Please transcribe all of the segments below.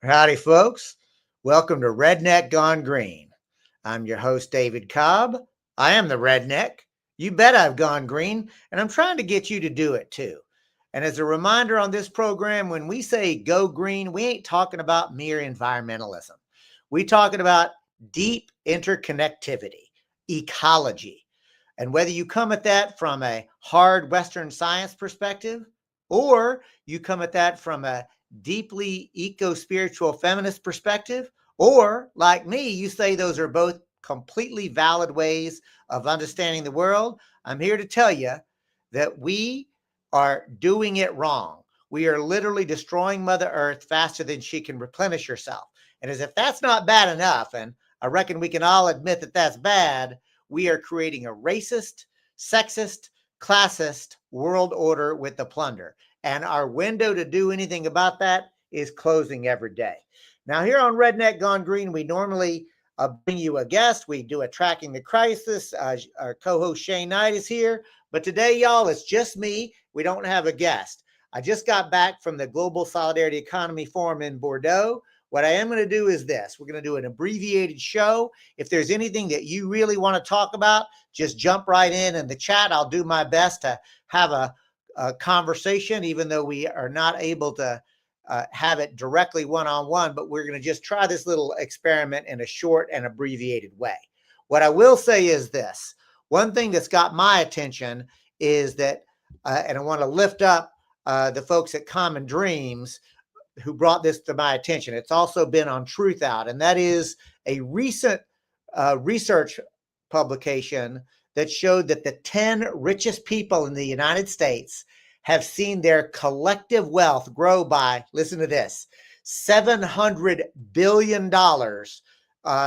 Howdy, folks. Welcome to Redneck Gone Green. I'm your host, David Cobb. I am the redneck. You bet I've gone green, and I'm trying to get you to do it too. And as a reminder on this program, when we say go green, we ain't talking about mere environmentalism. We talking about deep interconnectivity, ecology. And whether you come at that from a hard Western science perspective, or you come at that from a deeply eco-spiritual feminist perspective, or like me, you say those are both completely valid ways of understanding the world, I'm here to tell you that we are doing it wrong. We are literally destroying Mother Earth faster than she can replenish herself. And as if that's not bad enough, and I reckon we can all admit that that's bad, we are creating a racist, sexist, classist world order with the plunder. And our window to do anything about that is closing every day. Now, here on Redneck Gone Green, we normally bring you a guest. We do a Tracking the Crisis. Our co-host Shane Knight is here. But today, y'all, it's just me. We don't have a guest. I just got back from the Global Solidarity Economy Forum in Bordeaux. What I am going to do is this. We're going to do an abbreviated show. If there's anything that you really want to talk about, just jump right in the chat. I'll do my best to have a conversation, even though we are not able to have it directly one-on-one, but we're going to just try this little experiment in a short and abbreviated way. What I will say is this. One thing that's got my attention is that, and I want to lift up the folks at Common Dreams who brought this to my attention. It's also been on Truth Out, and that is a recent research publication that showed that the 10 richest people in the United States have seen their collective wealth grow by, listen to this, $700 billion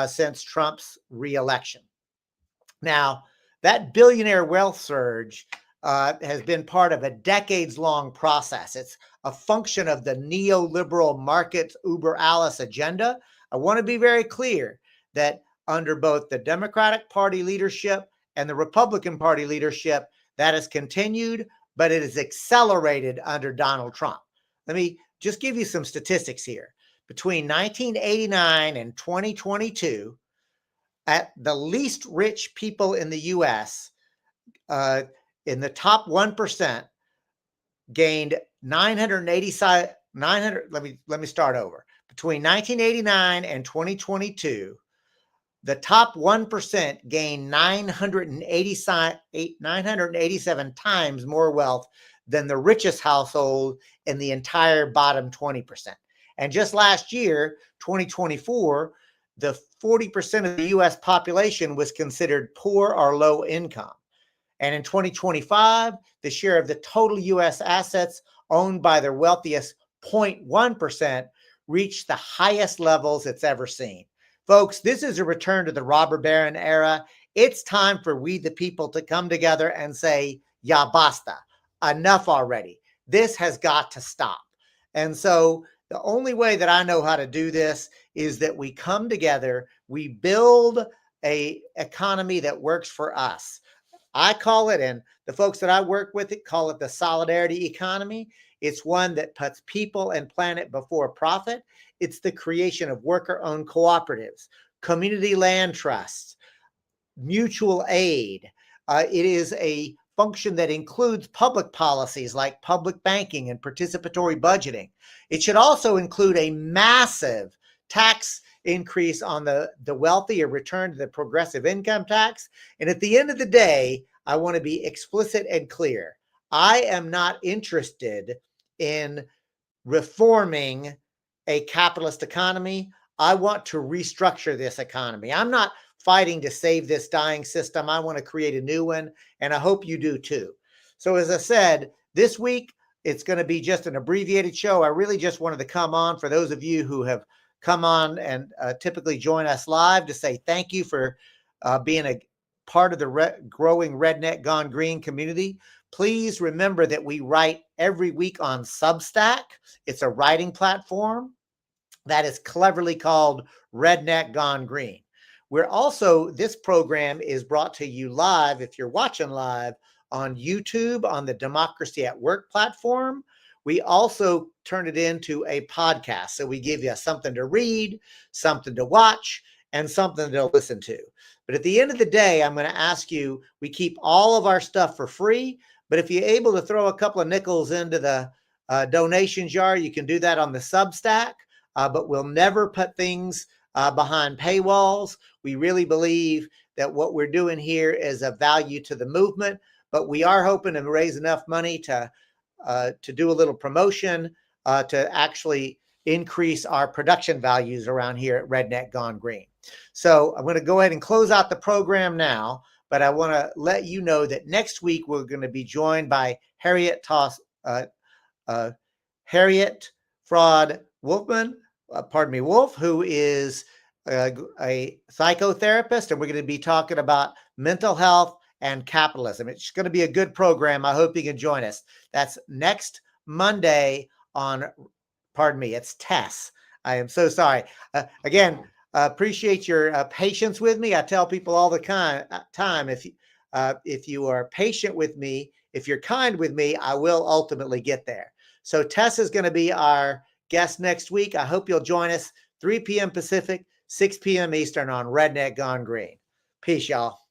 since Trump's reelection. Now, that billionaire wealth surge has been part of a decades-long process. It's a function of the neoliberal market uber alles agenda. I want to be very clear that under both the Democratic Party leadership and the Republican Party leadership, that has continued, but it is accelerated under Donald Trump. Let me just give you some statistics here. Between 1989 and 2022, at the least rich people in the U.S., in the top 1%, gained 987. Let me start over. Between 1989 and 2022, the top 1% gained 987 times more wealth than the richest household in the entire bottom 20%. And just last year, 2024, the 40% of the U.S. population was considered poor or low income. And in 2025, the share of the total U.S. assets owned by their wealthiest 0.1% reached the highest levels it's ever seen. Folks, this is a return to the robber baron era. It's time for we the people to come together and say, ya basta, enough already. This has got to stop. And so the only way that I know how to do this is that we come together, we build an economy that works for us. I call it, and the folks that I work with it call it the solidarity economy. It's one that puts people and planet before profit. It's the creation of worker-owned cooperatives, community land trusts, mutual aid. It is a function that includes public policies like public banking and participatory budgeting. It should also include a massive tax increase on the wealthy, a return to the progressive income tax. And at the end of the day, I want to be explicit and clear. I am not interested in reforming a capitalist economy. I want to restructure this economy. I'm not fighting to save this dying system. I want to create a new one, and I hope you do too. So as I said, this week, it's going to be just an abbreviated show. I really just wanted to come on for those of you who have come on and typically join us live to say thank you for being a part of the growing Redneck Gone Green community. Please remember that we write every week on Substack. It's a writing platform that is cleverly called Redneck Gone Green. We're also, this program is brought to you live, if you're watching live, on YouTube on the Democracy at Work platform. we also turn it into a podcast. So we give you something to read, something to watch, and something to listen to. But at the end of the day, I'm going to ask you, we keep all of our stuff for free, but if you're able to throw a couple of nickels into the donation jar, you can do that on the Substack, but we'll never put things behind paywalls. We really believe that what we're doing here is of value to the movement, but we are hoping to raise enough money to do a little promotion to actually increase our production values around here at Redneck Gone Green. So I'm going to go ahead and close out the program now, but I want to let you know that next week we're going to be joined by Harriet Fraad-Wolff, who is a psychotherapist, and we're going to be talking about mental health and capitalism. It's going to be a good program. I hope you can join us. That's next Monday on, it's Tess. I am so sorry. Again, appreciate your patience with me. I tell people all the time, if you are patient with me, if you're kind with me, I will ultimately get there. So Tess is going to be our guest next week. I hope you'll join us 3 p.m. Pacific, 6 p.m. Eastern on Redneck Gone Green. Peace, y'all.